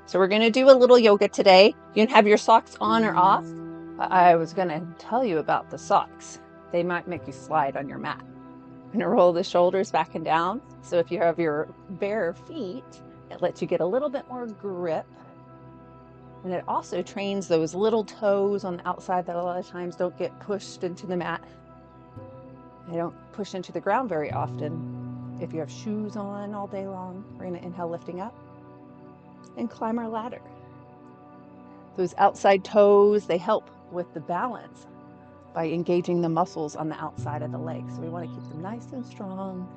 So we're going to do a little yoga today. You can have your socks on or off. I was going to tell you about the socks. They might make you slide on your mat. I'm going to roll the shoulders back and down. So if you have your bare feet, it lets you get a little bit more grip. And it also trains those little toes on the outside that a lot of times don't get pushed into the mat. They don't push into the ground very often. If you have shoes on all day long, we're going to inhale, lifting up, and climb our ladder. Those outside toes, they help with the balance by engaging the muscles on the outside of the legs. So we want to keep them nice and strong.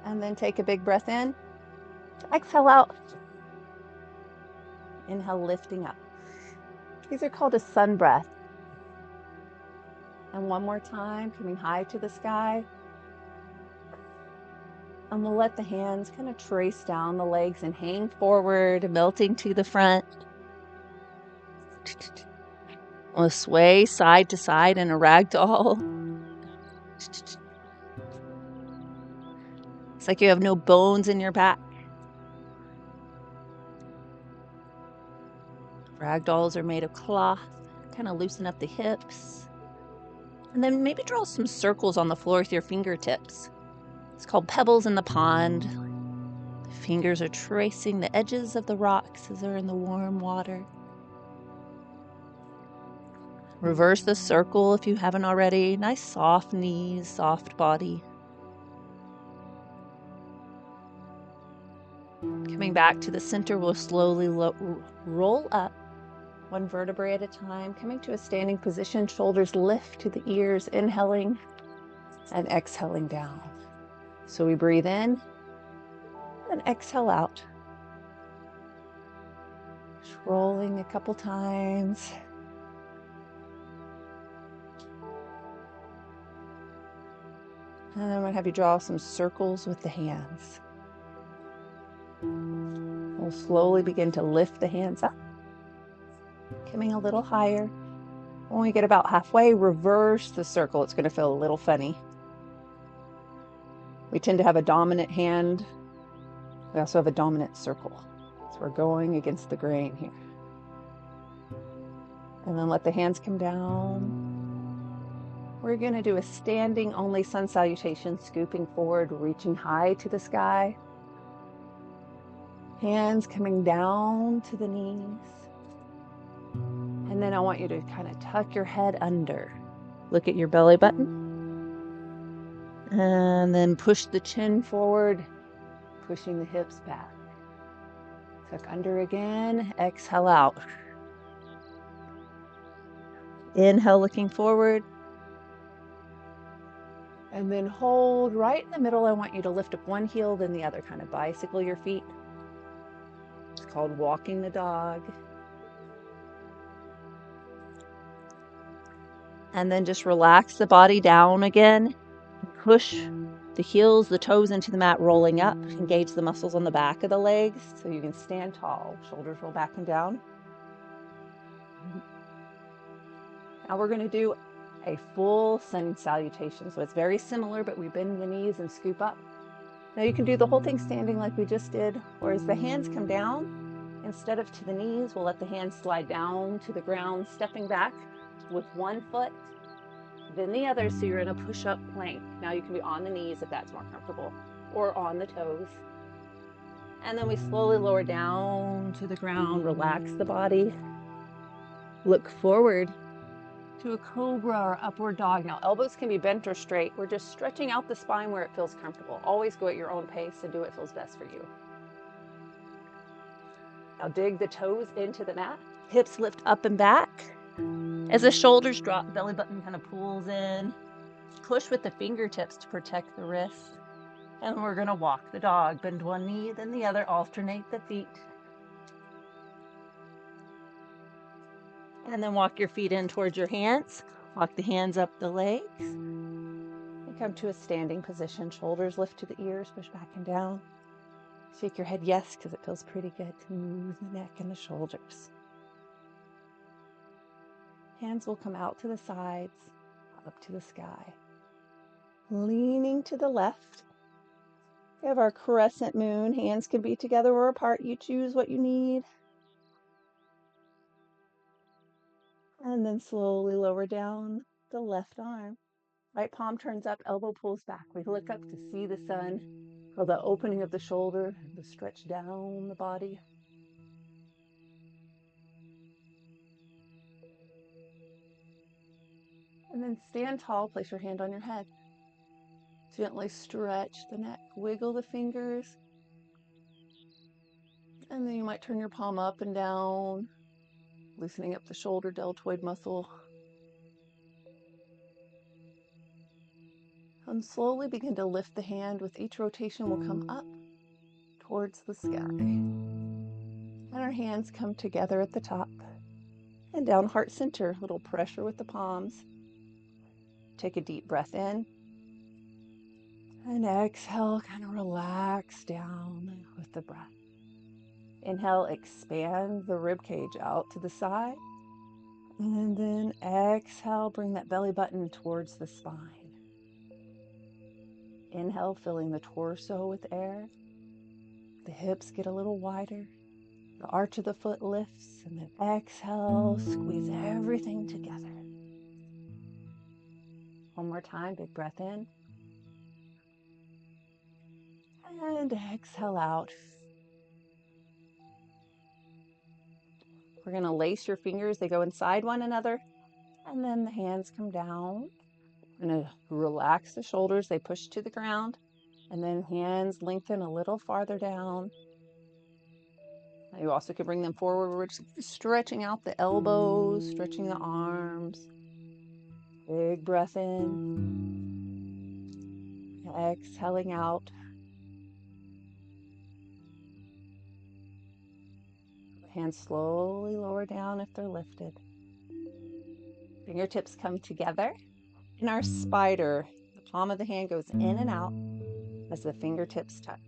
And then take a big breath in. Exhale out. Inhale, lifting up. These are called a sun breath. And one more time, coming high to the sky. And we'll let the hands kind of trace down the legs and hang forward, melting to the front. We'll sway side to side in a ragdoll. It's like you have no bones in your back. Ragdolls are made of cloth. Kind of loosen up the hips. And then maybe draw some circles on the floor with your fingertips. It's called pebbles in the pond. The fingers are tracing the edges of the rocks as they're in the warm water. Reverse the circle if you haven't already. Nice soft knees, soft body. Coming back to the center, we'll slowly roll up one vertebrae at a time, coming to a standing position, shoulders lift to the ears, inhaling and exhaling down. So we breathe in and exhale out. Just rolling a couple times. And I'm going to have you draw some circles with the hands. We'll slowly begin to lift the hands up, coming a little higher. When we get about halfway, reverse the circle. It's going to feel a little funny. We tend to have a dominant hand. We also have a dominant circle. So we're going against the grain here. And then let the hands come down. We're going to do a standing only sun salutation, scooping forward, reaching high to the sky. Hands coming down to the knees. And then I want you to kind of tuck your head under. Look at your belly button. And then push the chin forward, pushing the hips back. Tuck under again, exhale out. Inhale, looking forward. And then hold right in the middle. I want you to lift up one heel, then the other, kind of bicycle your feet. It's called walking the dog. And then just relax the body down again. Push the heels, the toes into the mat, rolling up. Engage the muscles on the back of the legs so you can stand tall. Shoulders roll back and down. Now we're going to do a full sun salutation. So it's very similar, but we bend the knees and scoop up. Now you can do the whole thing standing like we just did, or as the hands come down, instead of to the knees, we'll let the hands slide down to the ground, stepping back with one foot, then the other, so you're in a push-up plank. Now you can be on the knees if that's more comfortable, or on the toes. And then we slowly lower down to the ground, relax the body, look forward to a cobra or upward dog. Now elbows can be bent or straight. We're just stretching out the spine where it feels comfortable. Always go at your own pace and do what feels best for you. Now dig the toes into the mat. Hips lift up and back. As the shoulders drop, belly button kind of pulls in. Push with the fingertips to protect the wrist. And we're going to walk the dog. Bend one knee, then the other. Alternate the feet. And then walk your feet in towards your hands. Walk the hands up the legs. And come to a standing position. Shoulders lift to the ears, push back and down. Shake your head yes, because it feels pretty good to move the neck and the shoulders. Hands will come out to the sides, up to the sky. Leaning to the left. We have our crescent moon. Hands can be together or apart. You choose what you need. And then slowly lower down the left arm. Right palm turns up, elbow pulls back. We look up to see the sun. Feel the opening of the shoulder, the stretch down the body. And then stand tall, place your hand on your head. Gently stretch the neck, wiggle the fingers. And then you might turn your palm up and down, loosening up the shoulder deltoid muscle. And slowly begin to lift the hand. With each rotation, we'll come up towards the sky. And our hands come together at the top and down heart center. Little pressure with the palms. Take a deep breath in. And exhale, kind of relax down with the breath. Inhale, expand the rib cage out to the side. And then exhale, bring that belly button towards the spine. Inhale, filling the torso with air. The hips get a little wider. The arch of the foot lifts. And then exhale, squeeze everything together. One more time, big breath in. And exhale out. We're going to lace your fingers. They go inside one another. And then the hands come down. We're going to relax the shoulders. They push to the ground. And then hands lengthen a little farther down. You also can bring them forward. We're just stretching out the elbows, stretching the arms. Big breath in. Exhaling out. Hands slowly lower down if they're lifted. Fingertips come together. In our spider, the palm of the hand goes in and out as the fingertips touch.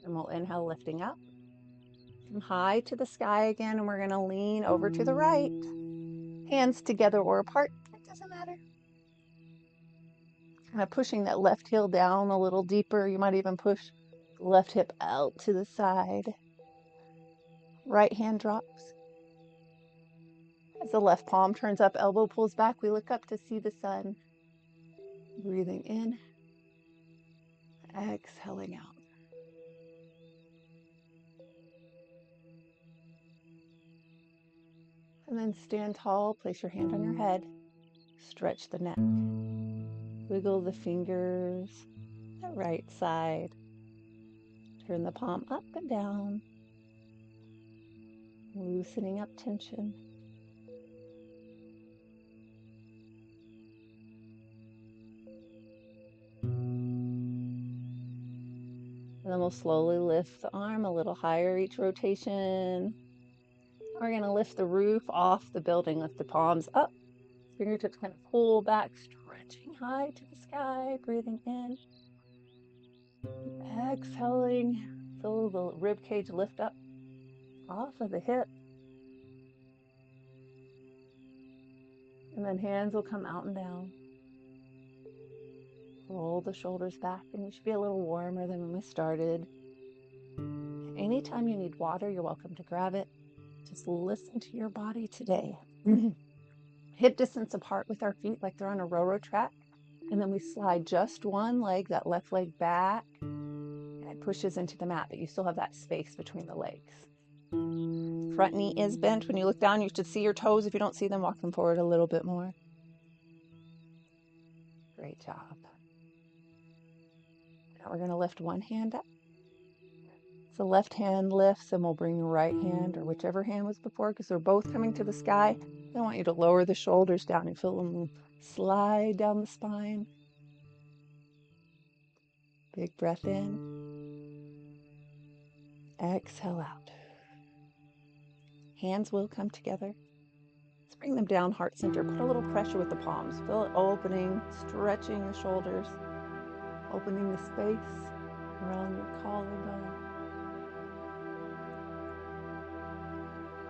And we'll inhale, lifting up. Come high to the sky again, and we're going to lean over to the right. Hands together or apart, it doesn't matter. Kind of pushing that left heel down a little deeper. You might even push the left hip out to the side. Right hand drops. As the left palm turns up, elbow pulls back, we look up to see the sun. Breathing in, exhaling out. And then stand tall, place your hand on your head, stretch the neck. Wiggle the fingers, the right side. Turn the palm up and down, loosening up tension. And then we'll slowly lift the arm a little higher each rotation. We're going to lift the roof off the building, lift the palms up. Fingertips kind of pull back, stretching high to the sky, breathing in. Exhaling, feel the rib cage lift up off of the hip. And then hands will come out and down. Roll the shoulders back, and you should be a little warmer than when we started. Anytime you need water, you're welcome to grab it. Just listen to your body today. Hip distance apart with our feet like they're on a railroad track. And then we slide just one leg, that left leg back, and it pushes into the mat, but you still have that space between the legs. Front knee is bent. When you look down, you should see your toes. If you don't see them, walk them forward a little bit more. Great job. Now we're going to lift one hand up. So left hand lifts, and we'll bring the right hand, or whichever hand was before, because they're both coming to the sky. I want you to lower the shoulders down and feel them slide down the spine. Big breath in. Exhale out. Hands will come together. Let's bring them down heart center. Put a little pressure with the palms. Feel it opening, stretching the shoulders, opening the space around your collarbone.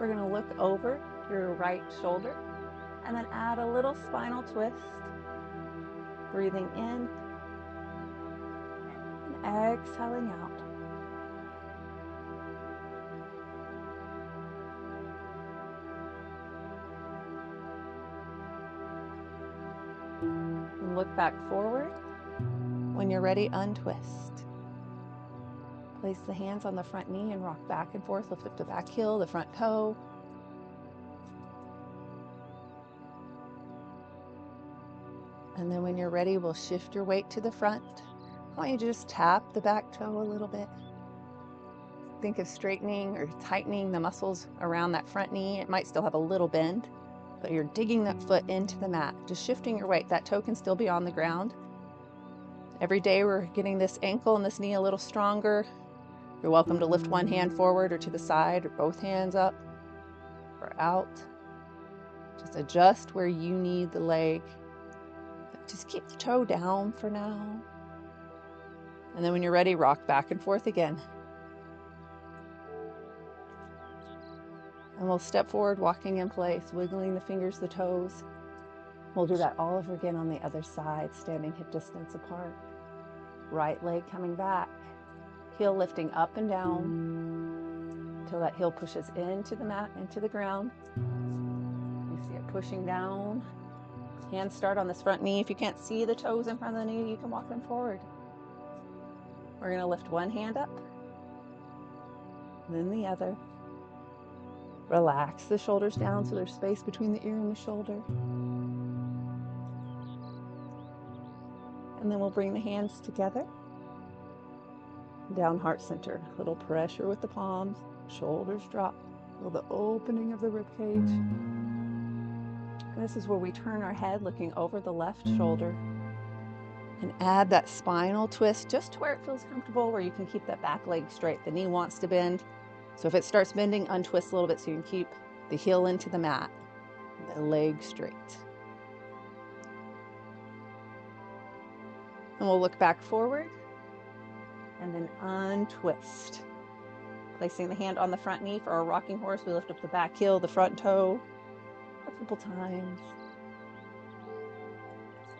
We're going to look over your right shoulder and then add a little spinal twist. Breathing in and exhaling out. And look back forward. When you're ready, untwist. Place the hands on the front knee and rock back and forth. Lift up the back heel, the front toe. And then when you're ready, we'll shift your weight to the front. I want you to just tap the back toe a little bit. Think of straightening or tightening the muscles around that front knee. It might still have a little bend, but you're digging that foot into the mat, just shifting your weight. That toe can still be on the ground. Every day we're getting this ankle and this knee a little stronger. You're welcome to lift one hand forward or to the side or both hands up or out. Just adjust where you need the leg. Just keep the toe down for now. And then when you're ready, rock back and forth again. And we'll step forward, walking in place, wiggling the fingers, the toes. We'll do that all over again on the other side, standing hip distance apart. Right leg coming back. Heel lifting up and down until that heel pushes into the mat, into the ground. You see it pushing down. Hands start on this front knee. If you can't see the toes in front of the knee, you can walk them forward. We're going to lift one hand up, then the other. Relax the shoulders down so there's space between the ear and the shoulder. And then we'll bring the hands together. Down heart center. A little pressure with the palms. Shoulders drop. Feel the opening of the rib cage. And this is where we turn our head looking over the left shoulder. And add that spinal twist just to where it feels comfortable, where you can keep that back leg straight. The knee wants to bend. So if it starts bending, untwist a little bit so you can keep the heel into the mat, the leg straight. And we'll look back forward and then untwist. Placing the hand on the front knee for our rocking horse, we lift up the back heel, the front toe, a couple times.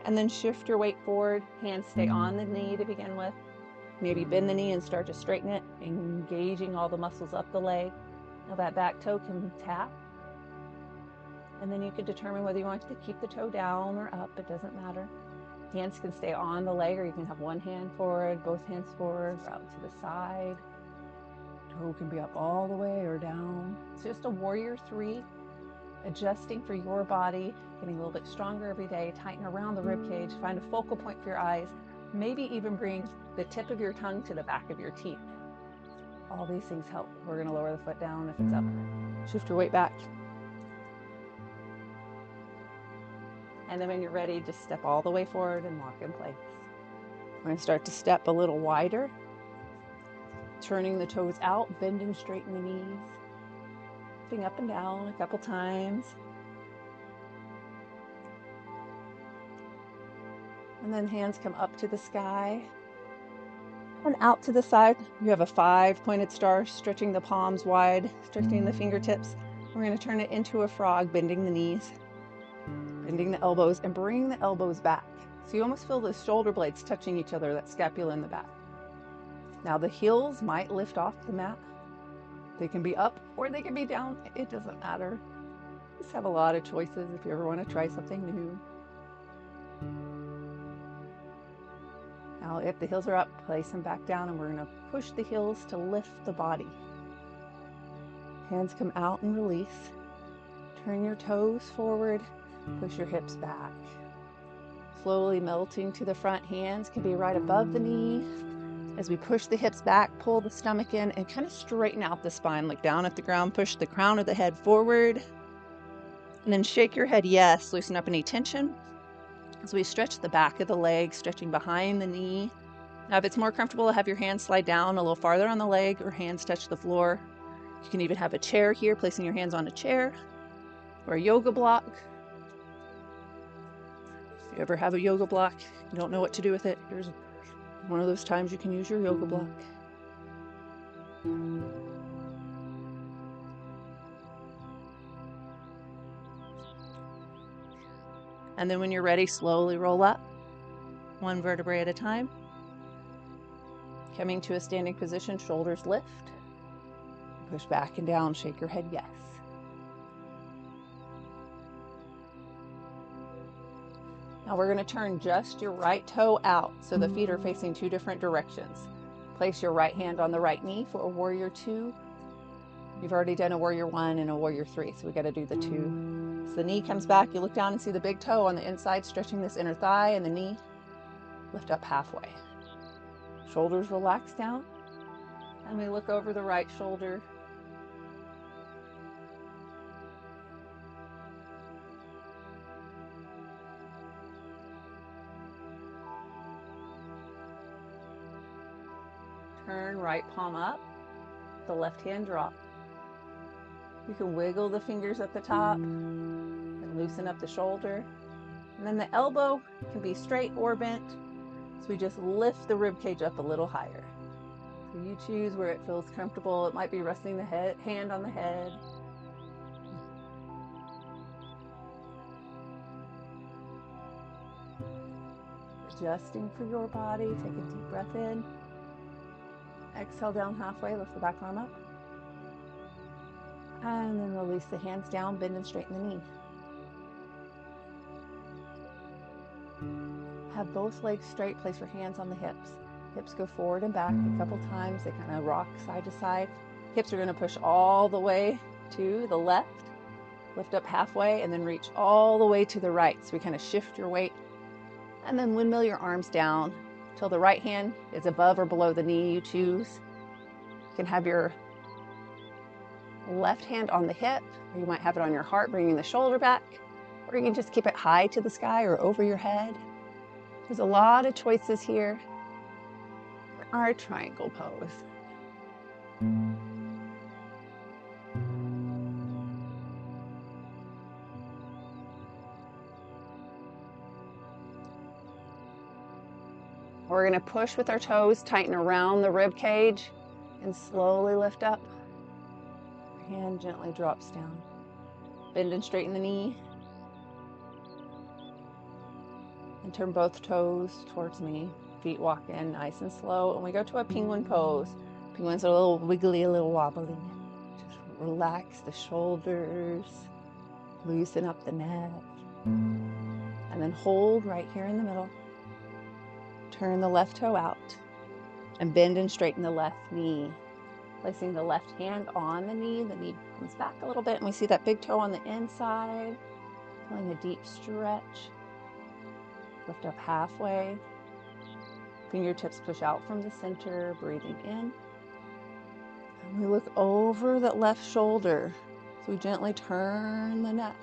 And then shift your weight forward. Hands stay on the knee to begin with. Maybe bend the knee and start to straighten it, engaging all the muscles up the leg. Now that back toe can tap. And then you can determine whether you want to keep the toe down or up. It doesn't matter. Hands can stay on the leg, or you can have one hand forward, both hands forward, or out to the side. Toe can be up all the way or down. It's just a warrior 3. Adjusting for your body, getting a little bit stronger every day. Tighten around the rib cage. Find a focal point for your eyes. Maybe even bring the tip of your tongue to the back of your teeth. All these things help. We're going to lower the foot down if it's up. Shift your weight back. And then when you're ready, just step all the way forward and walk in place. We're going to start to step a little wider. Turning the toes out, bending, straighten the knees. Stepping up and down a couple times. And then hands come up to the sky and out to the side. You have a 5 pointed star, stretching the palms wide, stretching the fingertips. We're going to turn it into a frog, bending the knees, bending the elbows, and bring the elbows back. So you almost feel the shoulder blades touching each other, that scapula in the back. Now the heels might lift off the mat. They can be up or they can be down. It doesn't matter. Just have a lot of choices if you ever want to try something new. Now, if the heels are up, place them back down, and we're going to push the heels to lift the body. Hands come out and release. Turn your toes forward, push your hips back. Slowly melting to the front. Hands can be right above the knee. As we push the hips back, pull the stomach in and kind of straighten out the spine. Look down at the ground, push the crown of the head forward. And then shake your head yes, loosen up any tension. As we stretch the back of the leg, stretching behind the knee. Now, if it's more comfortable to have your hands slide down a little farther on the leg or hands touch the floor, you can even have a chair here, placing your hands on a chair or a yoga block. If you ever have a yoga block, you don't know what to do with it, here's one of those times you can use your yoga block. And then when you're ready, slowly roll up, one vertebrae at a time. Coming to a standing position, shoulders lift. Push back and down, shake your head yes. Now we're going to turn just your right toe out so the feet are facing two different directions. Place your right hand on the right knee for a warrior two. You've already done a warrior one and a warrior three, so we got to do the two. So the knee comes back, you look down and see the big toe on the inside, stretching this inner thigh, and the knee lift up halfway. Shoulders relax down, and we look over the right shoulder. Turn right palm up, the left hand drop. You can wiggle the fingers at the top and loosen up the shoulder. And then the elbow can be straight or bent. So we just lift the rib cage up a little higher. So you choose where it feels comfortable. It might be resting the hand on the head. Adjusting for your body. Take a deep breath in. Exhale down halfway, lift the back arm up. And then release the hands down, bend and straighten the knee. Have both legs straight, place your hands on the hips. Hips go forward and back a couple times. They kind of rock side to side. Hips are going to push all the way to the left. Lift up halfway and then reach all the way to the right. So we kind of shift your weight. And then windmill your arms down till the right hand is above or below the knee you choose. You can have your left hand on the hip, or you might have it on your heart, bringing the shoulder back, or you can just keep it high to the sky or over your head. There's a lot of choices here for our triangle pose. We're going to push with our toes, tighten around the rib cage, and slowly lift up. Hand gently drops down. Bend and straighten the knee. And turn both toes towards me. Feet walk in nice and slow. And we go to a penguin pose. Penguins are a little wiggly, a little wobbly. Just relax the shoulders. Loosen up the neck. And then hold right here in the middle. Turn the left toe out. And bend and straighten the left knee. Placing the left hand on the knee comes back a little bit, and we see that big toe on the inside. Feeling a deep stretch. Lift up halfway. Fingertips push out from the center, breathing in. And we look over that left shoulder. So we gently turn the neck.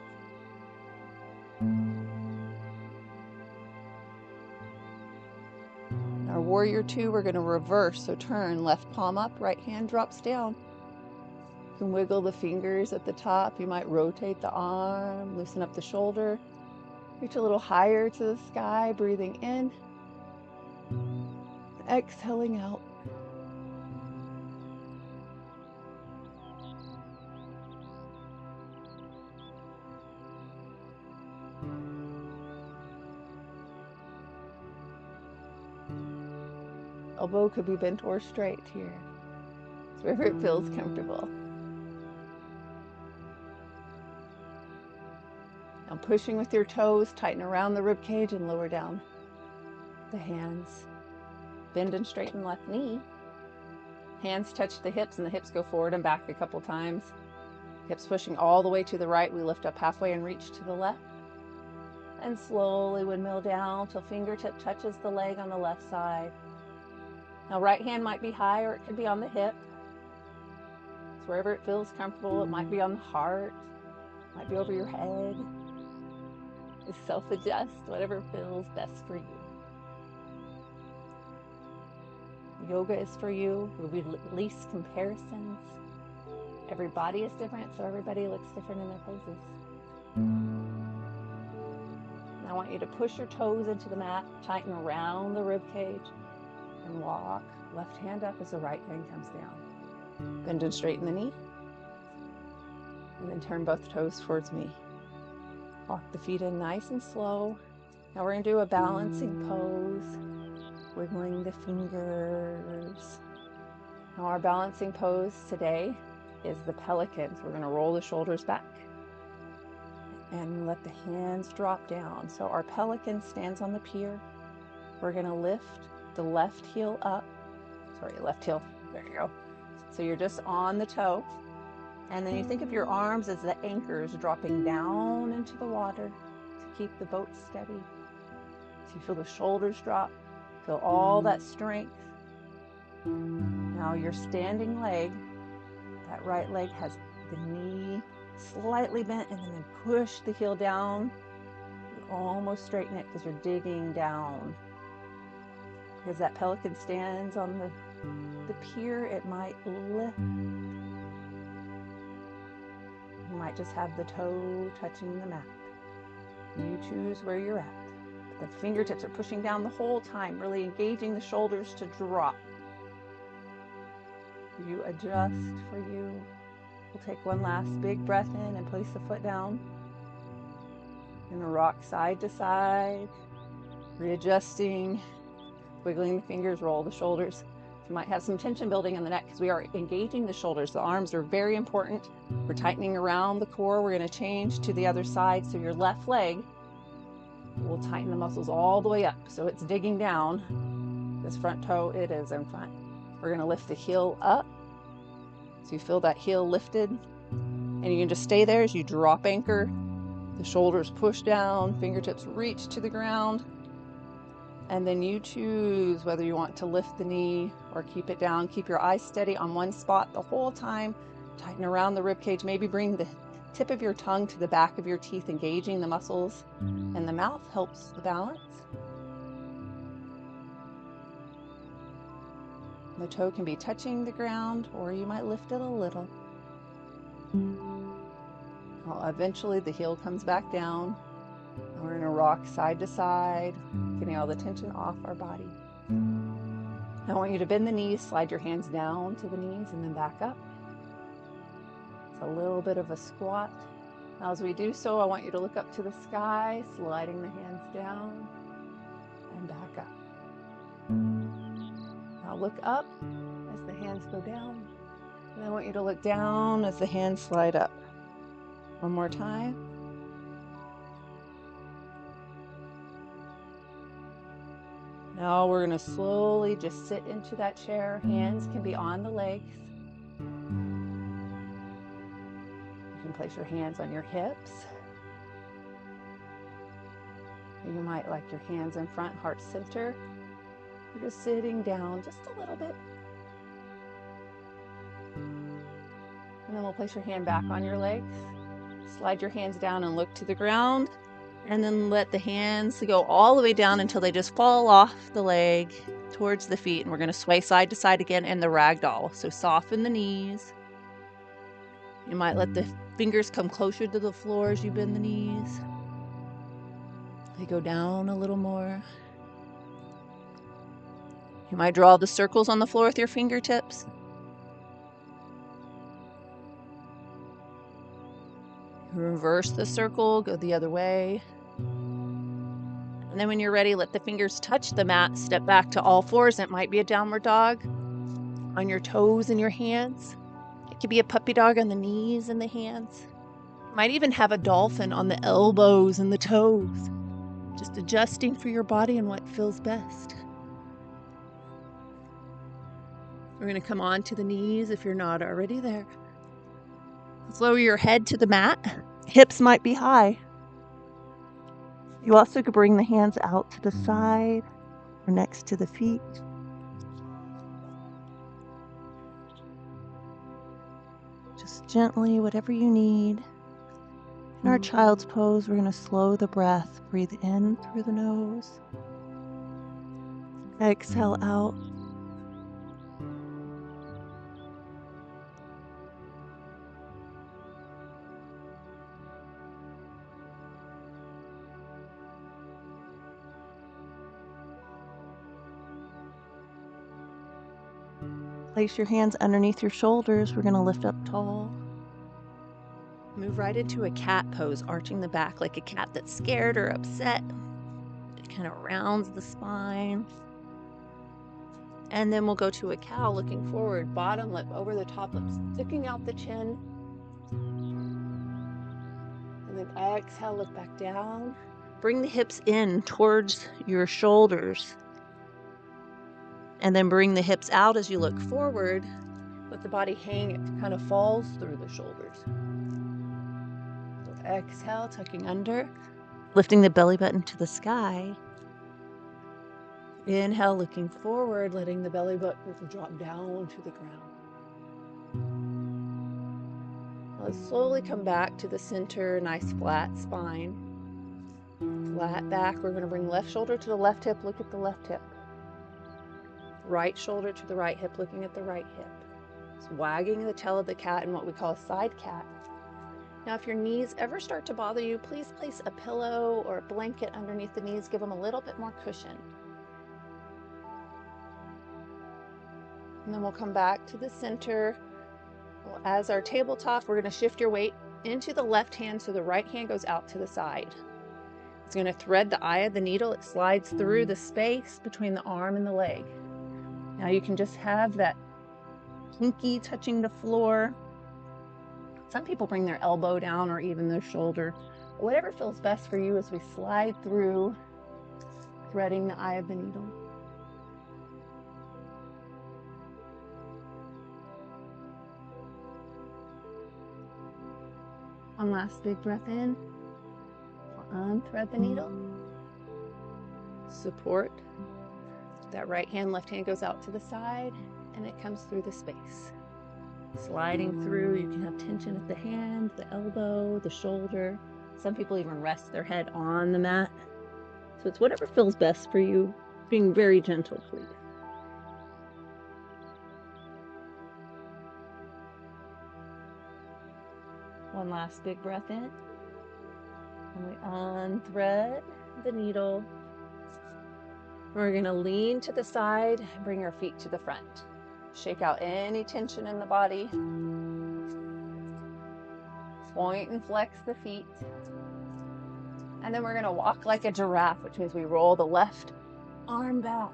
Our warrior two, we're going to reverse. So turn, left palm up, right hand drops down. You can wiggle the fingers at the top. You might rotate the arm, loosen up the shoulder. Reach a little higher to the sky, breathing in. Exhaling out. Elbow could be bent or straight here. It's wherever it feels comfortable. Now pushing with your toes, tighten around the rib cage and lower down the hands. Bend and straighten left knee. Hands touch the hips and the hips go forward and back a couple times. Hips pushing all the way to the right. We lift up halfway and reach to the left. And slowly windmill down till fingertip touches the leg on the left side. Now right hand might be high or it could be on the hip. It's wherever it feels comfortable. It might be on the heart, might be over your head. Just self-adjust, whatever feels best for you. Yoga is for you. We release comparisons. Every body is different, so everybody looks different in their poses. And I want you to push your toes into the mat, tighten around the rib cage, and walk. Left hand up as the right hand comes down. Bend and straighten the knee. And then turn both toes towards me. Walk the feet in nice and slow. Now we're going to do a balancing pose, wiggling the fingers. Now our balancing pose today is the pelicans. We're going to roll the shoulders back and let the hands drop down. So our pelican stands on the pier. We're going to lift the left heel up. Sorry, left heel. There you go. So you're just on the toe. And then you think of your arms as the anchors dropping down into the water to keep the boat steady. So you feel the shoulders drop, feel all that strength. Now your standing leg, that right leg has the knee slightly bent, and then push the heel down. You almost straighten it because you're digging down. As that pelican stands on the pier, it might lift. You might just have the toe touching the mat. You choose where you're at. But the fingertips are pushing down the whole time, really engaging the shoulders to drop. You adjust for you. We'll take one last big breath in and place the foot down. You're gonna rock side to side, readjusting, wiggling the fingers, roll the shoulders. You might have some tension building in the neck because we are engaging the shoulders. The arms are very important. We're tightening around the core. We're going to change to the other side. So your left leg will tighten the muscles all the way up. So it's digging down. This front toe, it is in front. We're going to lift the heel up. So you feel that heel lifted. And you can just stay there as you drop anchor. The shoulders push down, fingertips reach to the ground. And then you choose whether you want to lift the knee or keep it down. Keep your eyes steady on one spot the whole time. Tighten around the rib cage. Maybe bring the tip of your tongue to the back of your teeth, engaging the muscles. And the mouth helps the balance. The toe can be touching the ground, or you might lift it a little. Well, eventually the heel comes back down. We're going to rock side to side, getting all the tension off our body. I want you to bend the knees, slide your hands down to the knees, and then back up. It's a little bit of a squat. Now as we do so, I want you to look up to the sky, sliding the hands down and back up. Now look up as the hands go down. And I want you to look down as the hands slide up. One more time. Now we're going to slowly just sit into that chair. Hands can be on the legs. You can place your hands on your hips. You might like your hands in front, heart center. You're just sitting down just a little bit. And then we'll place your hand back on your legs. Slide your hands down and look to the ground. And then let the hands go all the way down until they just fall off the leg towards the feet. And we're going to sway side to side again in the ragdoll. So soften the knees. You might let the fingers come closer to the floor as you bend the knees. They go down a little more. You might draw the circles on the floor with your fingertips. Reverse the circle, go the other way. And then when you're ready, let the fingers touch the mat, step back to all fours. It might be a downward dog on your toes and your hands. It could be a puppy dog on the knees and the hands. You might even have a dolphin on the elbows and the toes. Just adjusting for your body and what feels best. We're going to come on to the knees if you're not already there. Let's lower your head to the mat. Hips might be high. You also could bring the hands out to the side or next to the feet. Just gently, whatever you need. In our child's pose, we're going to slow the breath. Breathe in through the nose. Exhale out. Place your hands underneath your shoulders. We're going to lift up tall. Move right into a cat pose, arching the back like a cat that's scared or upset. It kind of rounds the spine. And then we'll go to a cow, looking forward, bottom lip over the top lip, sticking out the chin. And then exhale, look back down. Bring the hips in towards your shoulders. And then bring the hips out as you look forward. Let the body hang, it kind of falls through the shoulders. So exhale, tucking under, lifting the belly button to the sky. Inhale, looking forward, letting the belly button drop down to the ground. Let's slowly come back to the center, nice flat spine. Flat back. We're going to bring left shoulder to the left hip, look at the left hip. Right shoulder to the right hip, looking at the right hip. It's wagging the tail of the cat in what we call a side cat. Now, if your knees ever start to bother you, please place a pillow or a blanket underneath the knees. Give them a little bit more cushion. And then we'll come back to the center. As our tabletop, we're going to shift your weight into the left hand so the right hand goes out to the side. It's going to thread the eye of the needle. It slides through the space between the arm and the leg. Now you can just have that pinky touching the floor. Some people bring their elbow down or even their shoulder. Whatever feels best for you as we slide through, threading the eye of the needle. One last big breath in. Unthread the needle. Support. That right hand, left hand goes out to the side and it comes through the space. Sliding through, you can have tension at the hand, the elbow, the shoulder. Some people even rest their head on the mat. So it's whatever feels best for you, being very gentle, please. One last big breath in. And we unthread the needle. We're going to lean to the side and bring our feet to the front. Shake out any tension in the body. Point and flex the feet. And then we're going to walk like a giraffe, which means we roll the left arm back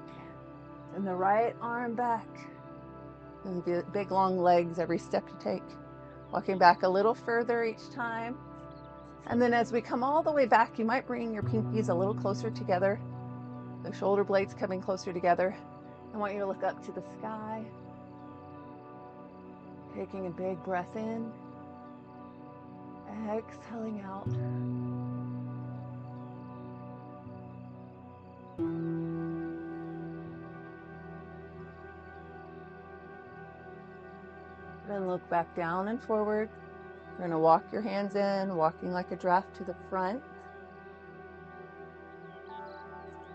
and the right arm back. And big long legs every step you take. Walking back a little further each time. And then as we come all the way back, you might bring your pinkies a little closer together. The shoulder blades coming closer together. I want you to look up to the sky. Taking a big breath in. Exhaling out. Then look back down and forward. You're going to walk your hands in, walking like a giraffe to the front.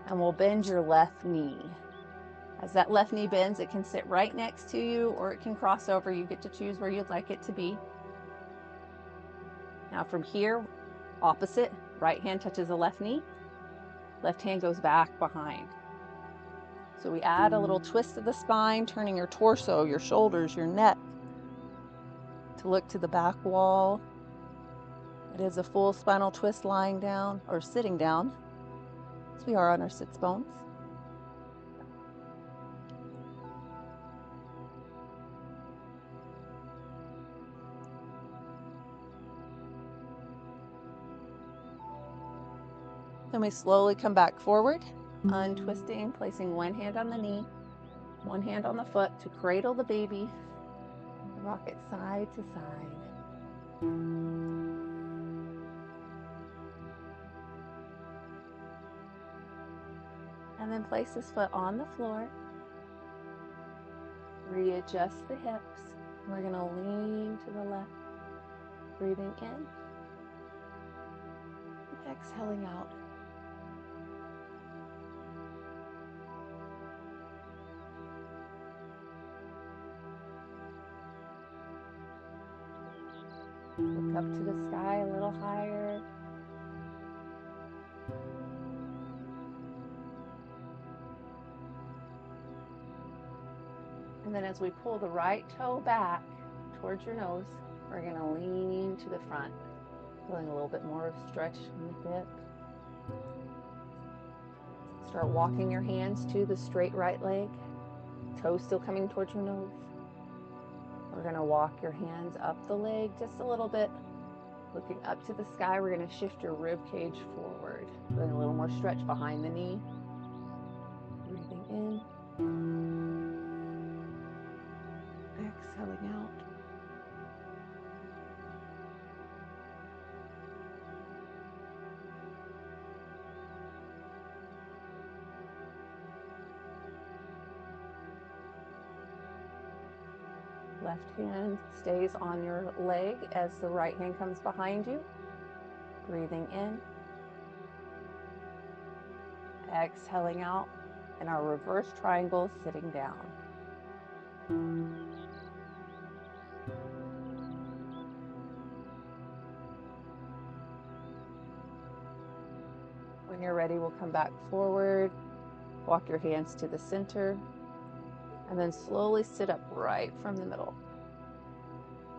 And we'll bend your left knee. As that left knee bends, it can sit right next to you or it can cross over. You get to choose where you'd like it to be. Now from here, opposite, right hand touches the left knee. Left hand goes back behind. So we add a little twist of the spine, turning your torso, your shoulders, your neck to look to the back wall. It is a full spinal twist lying down or sitting down, as we are on our sits bones. Then we slowly come back forward, untwisting, placing one hand on the knee, one hand on the foot to cradle the baby, rock it side to side. And then place this foot on the floor. Readjust the hips. We're going to lean to the left, breathing in, exhaling out. Look up to the sky a little higher. And then as we pull the right toe back towards your nose, We're going to lean to the front, feeling a little bit more of stretch in the hip. Start walking your hands to the straight right leg, toes still coming towards your nose. We're going to walk your hands up the leg just a little bit, looking up to the sky. We're going to shift your rib cage forward, feeling a little more stretch behind the knee. Breathing in, exhaling out. Left hand stays on your leg as the right hand comes behind you. Breathing in, exhaling out, and our reverse triangle sitting down. When you're ready, we'll come back forward, walk your hands to the center, and then slowly sit up right from the middle.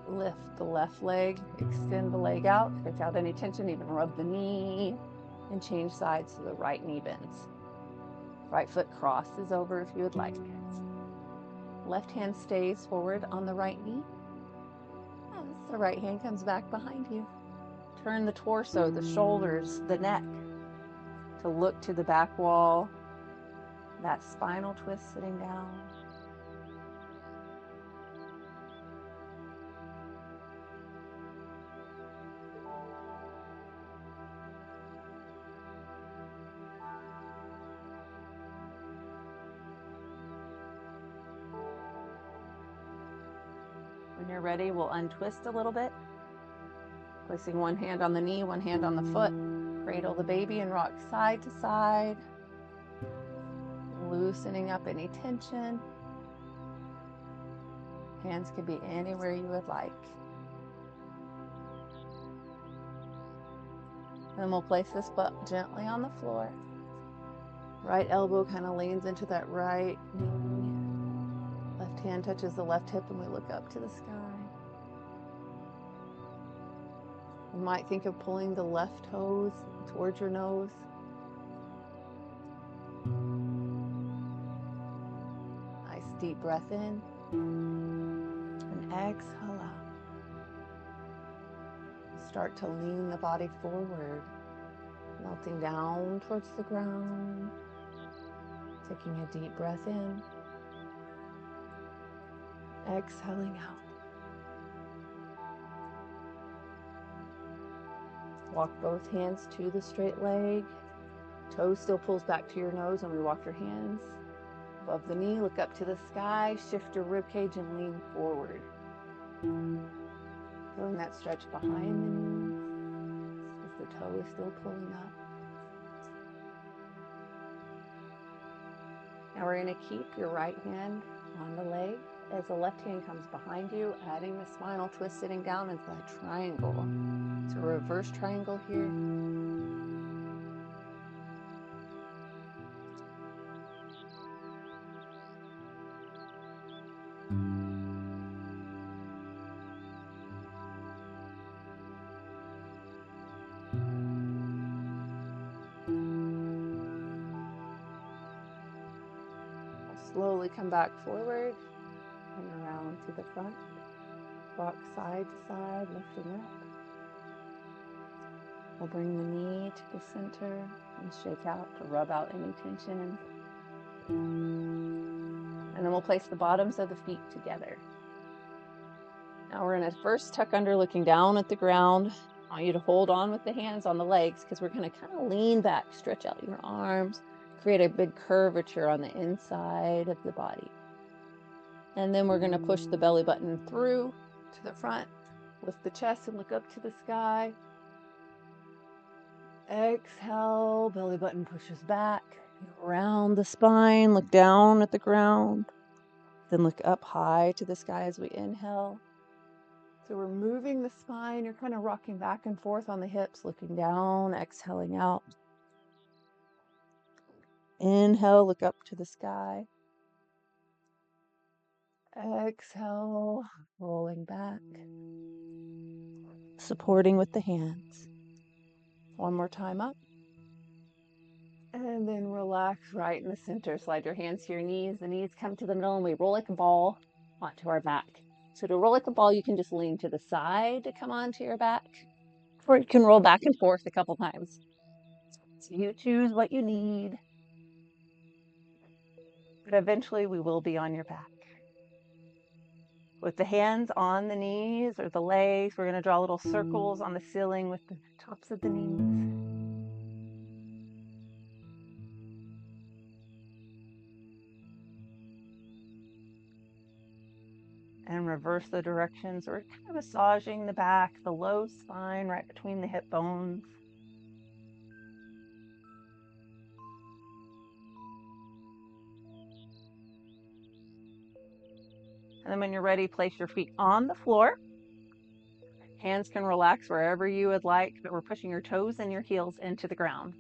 Lift the left leg, extend the leg out, take out any tension, even rub the knee, and change sides so the right knee bends. Right foot crosses over if you would like. Left hand stays forward on the right knee. As the right hand comes back behind you. Turn the torso, the shoulders, the neck to look to the back wall. That spinal twist sitting down. When you're ready, we'll untwist a little bit. Placing one hand on the knee, one hand on the foot. Cradle the baby and rock side to side. Loosening up any tension. Hands can be anywhere you would like. Then we'll place this foot gently on the floor. Right elbow kind of leans into that right knee. Left hand touches the left hip and we look up to the sky. You might think of pulling the left toes towards your nose. Nice deep breath in and exhale out. Start to lean the body forward, melting down towards the ground. Taking a deep breath in, exhaling out. Walk both hands to the straight leg. Toe still pulls back to your nose and we walk your hands above the knee. Look up to the sky. Shift your rib cage and lean forward. Feeling that stretch behind the knees as the toe is still pulling up. Now we're going to keep your right hand on the leg as the left hand comes behind you, adding the spinal twist sitting down into that triangle. It's a reverse triangle here. Slowly come back forward and around to the front. Rock side to side, lifting up. We'll bring the knee to the center and shake out to rub out any tension. And then we'll place the bottoms of the feet together. Now we're going to first tuck under, looking down at the ground. I want you to hold on with the hands on the legs because we're going to kind of lean back, stretch out your arms, create a big curvature on the inside of the body. And then we're going to push the belly button through to the front, lift the chest and look up to the sky. Exhale, belly button pushes back, around the spine, look down at the ground, then look up high to the sky as we inhale. So we're moving the spine, you're kind of rocking back and forth on the hips, looking down, exhaling out. Inhale, look up to the sky. Exhale, rolling back. supporting with the hands. One more time up. And then relax right in the center. Slide your hands to your knees. The knees come to the middle and we roll like a ball onto our back. So to roll like a ball, you can just lean to the side to come onto your back, or you can roll back and forth a couple times. So you choose what you need. But eventually we will be on your back. With the hands on the knees or the legs, we're going to draw little circles on the ceiling with the tops of the knees. And reverse the directions. We're kind of massaging the back, the low spine right between the hip bones. And then when you're ready, place your feet on the floor. Hands can relax wherever you would like, but we're pushing your toes and your heels into the ground.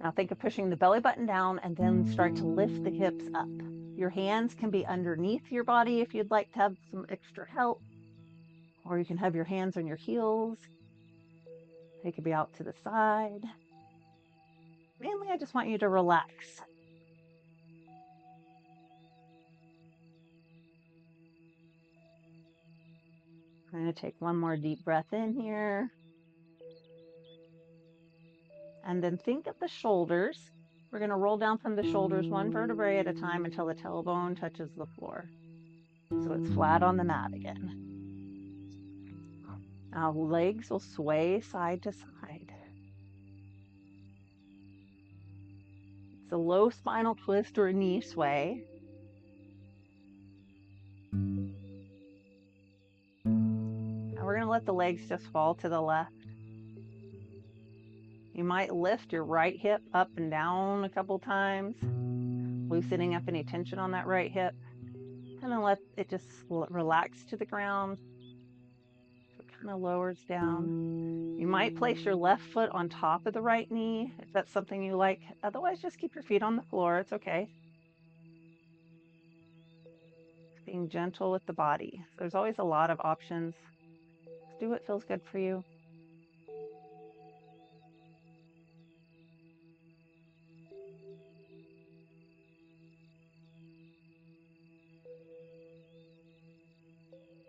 Now think of pushing the belly button down and then start to lift the hips up. Your hands can be underneath your body if you'd like to have some extra help, or you can have your hands on your heels. They could be out to the side. Mainly, I just want you to relax. I'm going to take one more deep breath in here. And then think of the shoulders. We're going to roll down from the shoulders one vertebrae at a time until the tailbone touches the floor. So it's flat on the mat again. Now legs will sway side to side. It's a low spinal twist or a knee sway. Now we're going to let the legs just fall to the left. You might lift your right hip up and down a couple times, loosening up any tension on that right hip. And then let it just relax to the ground. So it kind of lowers down. You might place your left foot on top of the right knee if that's something you like. Otherwise, just keep your feet on the floor. It's okay. Being gentle with the body. There's always a lot of options. Do what feels good for you.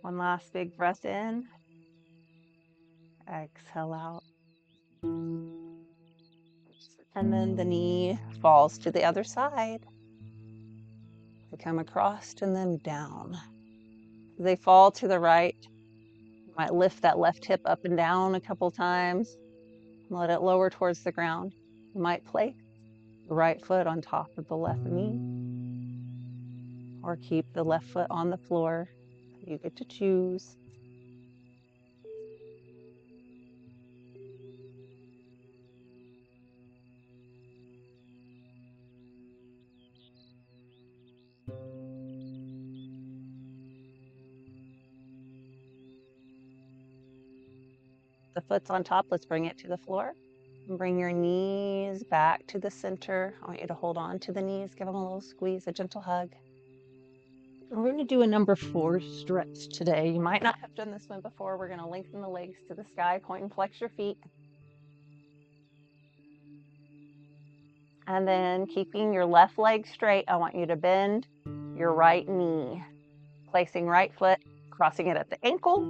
One last big breath in. Exhale out. And then the knee falls to the other side. They come across and then down. They fall to the right. You might lift that left hip up and down a couple times. Let it lower towards the ground. You might place the right foot on top of the left knee, or keep the left foot on the floor. You get to choose. The foot's on top. Let's bring it to the floor. And bring your knees back to the center. I want you to hold on to the knees. Give them a little squeeze, a gentle hug. And we're going to do a number 4 stretch today. You might not have done this one before. We're going to lengthen the legs to the sky, point and flex your feet. And then keeping your left leg straight, I want you to bend your right knee, placing right foot, crossing it at the ankle,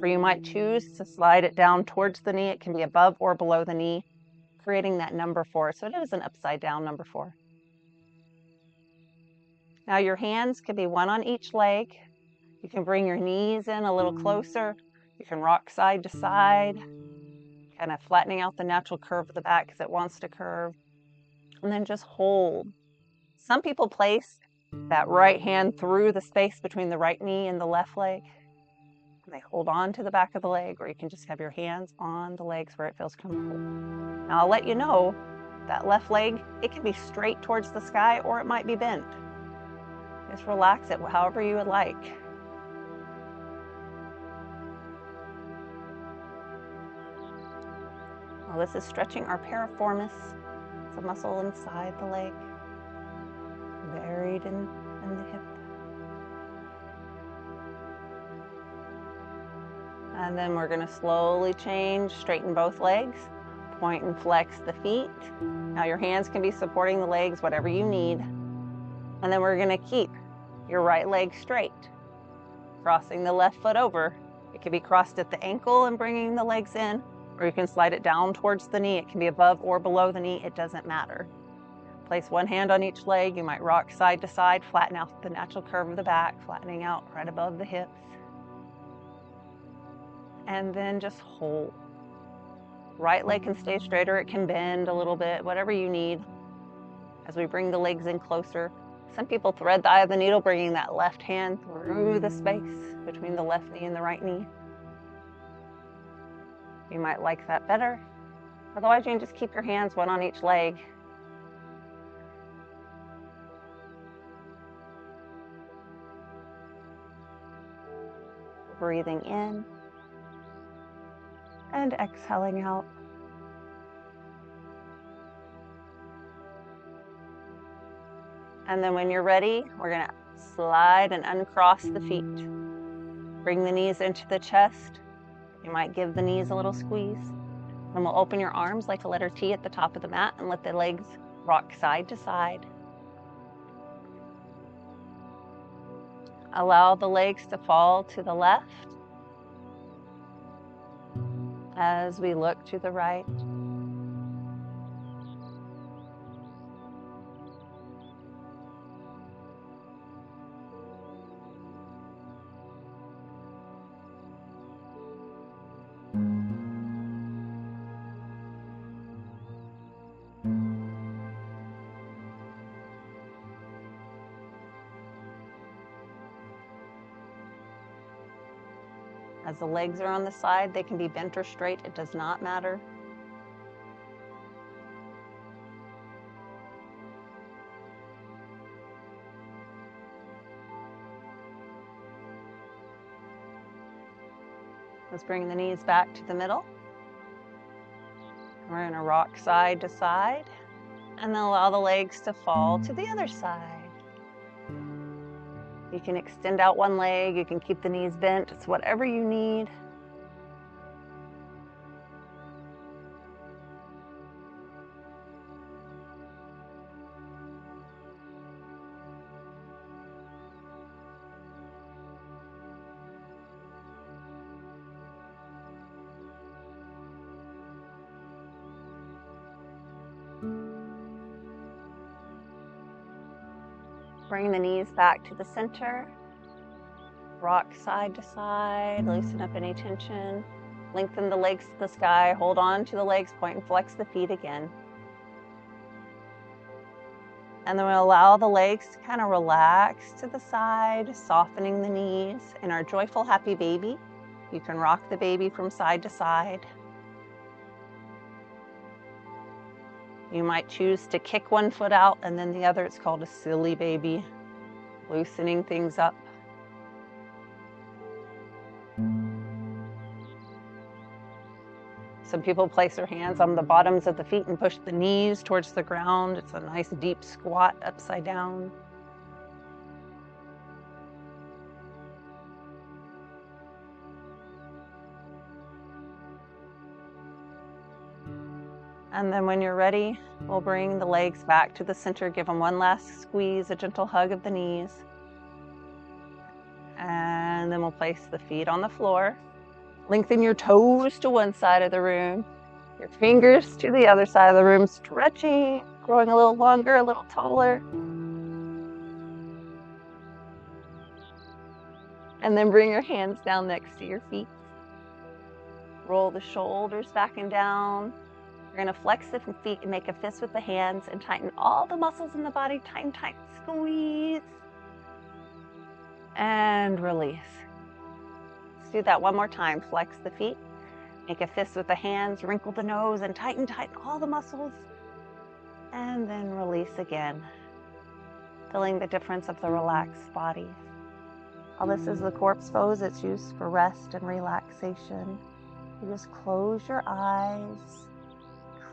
or you might choose to slide it down towards the knee. It can be above or below the knee, creating that number 4. So it is an upside down number 4. Now your hands can be one on each leg. You can bring your knees in a little closer. You can rock side to side, kind of flattening out the natural curve of the back because it wants to curve. And then just hold. Some people place that right hand through the space between the right knee and the left leg. And they hold on to the back of the leg, or you can just have your hands on the legs where it feels comfortable. Now I'll let you know that left leg, it can be straight towards the sky or it might be bent. Just relax it however you would like. Well, this is stretching our piriformis. It's a muscle inside the leg, buried in the hip. And then we're going to slowly change, straighten both legs, point and flex the feet. Now your hands can be supporting the legs, whatever you need. And then we're going to keep your right leg straight, crossing the left foot over. It can be crossed at the ankle and bringing the legs in, or you can slide it down towards the knee. It can be above or below the knee. It doesn't matter. Place one hand on each leg. You might rock side to side, flatten out the natural curve of the back, flattening out right above the hips. And then just hold. Right leg can stay straight or it can bend a little bit, whatever you need. As we bring the legs in closer, some people thread the eye of the needle, bringing that left hand through the space between the left knee and the right knee. You might like that better. Otherwise, you can just keep your hands one on each leg. Breathing in and exhaling out. And then when you're ready, we're going to slide and uncross the feet. Bring the knees into the chest. You might give the knees a little squeeze. Then we'll open your arms like a letter T at the top of the mat and let the legs rock side to side. Allow the legs to fall to the left as we look to the right. As the legs are on the side, they can be bent or straight. It does not matter. Let's bring the knees back to the middle. We're going to rock side to side and then allow the legs to fall to the other side. You can extend out one leg, you can keep the knees bent, it's whatever you need. Bring the knees back to the center. Rock side to side, loosen up any tension. Lengthen the legs to the sky, hold on to the legs, point and flex the feet again. And then we'll allow the legs to kind of relax to the side, softening the knees. In our joyful, happy baby, you can rock the baby from side to side. You might choose to kick one foot out and then the other. It's called a silly baby, loosening things up. Some people place their hands on the bottoms of the feet and push the knees towards the ground. It's a nice deep squat upside down. And then when you're ready, we'll bring the legs back to the center. Give them one last squeeze, a gentle hug of the knees. And then we'll place the feet on the floor. Lengthen your toes to one side of the room, your fingers to the other side of the room, stretching, growing a little longer, a little taller. And then bring your hands down next to your feet. Roll the shoulders back and down. You're going to flex the feet and make a fist with the hands and tighten all the muscles in the body. Tighten, tighten, squeeze. And release. Let's do that one more time. Flex the feet. Make a fist with the hands. Wrinkle the nose and tighten, tighten all the muscles. And then release again. Feeling the difference of the relaxed body. All this is the corpse pose. It's used for rest and relaxation. You just close your eyes.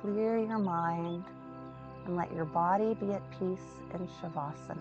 Clear your mind and let your body be at peace in Shavasana.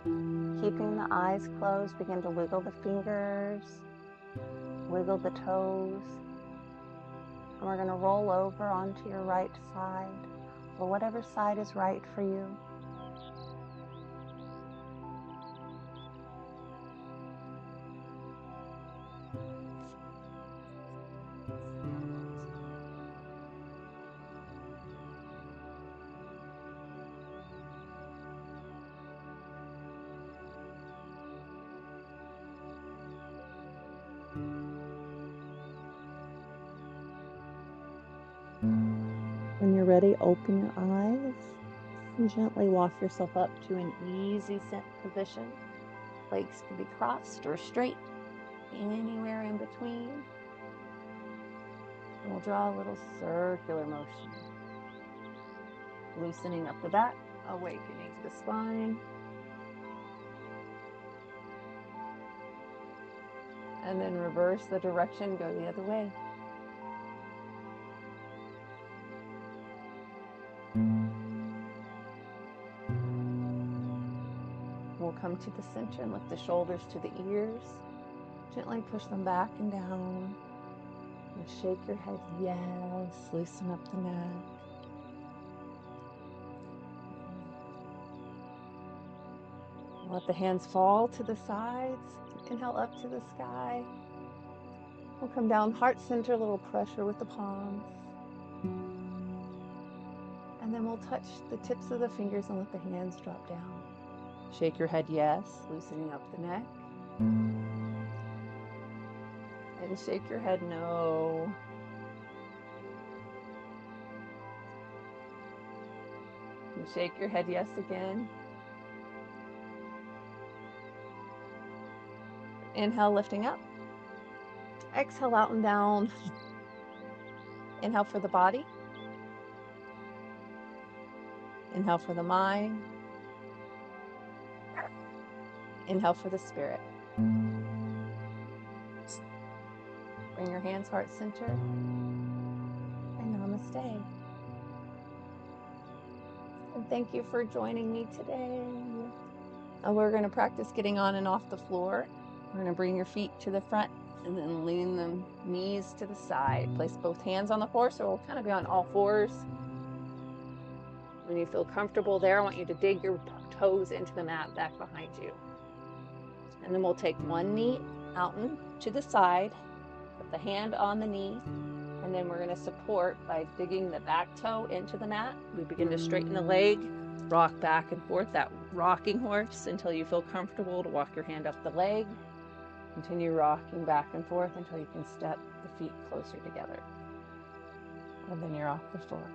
Keeping the eyes closed, begin to wiggle the fingers, wiggle the toes. And we're going to roll over onto your right side, or whatever side is right for you. When you're ready, open your eyes and gently walk yourself up to an easy sit position. Legs can be crossed or straight, anywhere in between. And we'll draw a little circular motion, loosening up the back, awakening the spine. And then reverse the direction, go the other way. We'll come to the center and lift the shoulders to the ears. Gently push them back and down. And shake your head, yes. Loosen up the neck. Let the hands fall to the sides. Inhale up to the sky. We'll come down, heart center, a little pressure with the palms. And then we'll touch the tips of the fingers and let the hands drop down. Shake your head, yes, loosening up the neck. And shake your head, no. And shake your head, yes, again. Inhale, lifting up. Exhale, out and down. Inhale for the body. Inhale for the mind. Inhale for the spirit. Bring your hands heart center. And namaste. And thank you for joining me today. And we're going to practice getting on and off the floor. We're going to bring your feet to the front and then lean the knees to the side. Place both hands on the floor, so we'll kind of be on all fours. When you feel comfortable there, I want you to dig your toes into the mat back behind you. And then we'll take one knee out and to the side, put the hand on the knee, and then we're going to support by digging the back toe into the mat. We begin to straighten the leg, rock back and forth, that rocking horse, until you feel comfortable to walk your hand up the leg. Continue rocking back and forth until you can step the feet closer together. And then you're off the floor.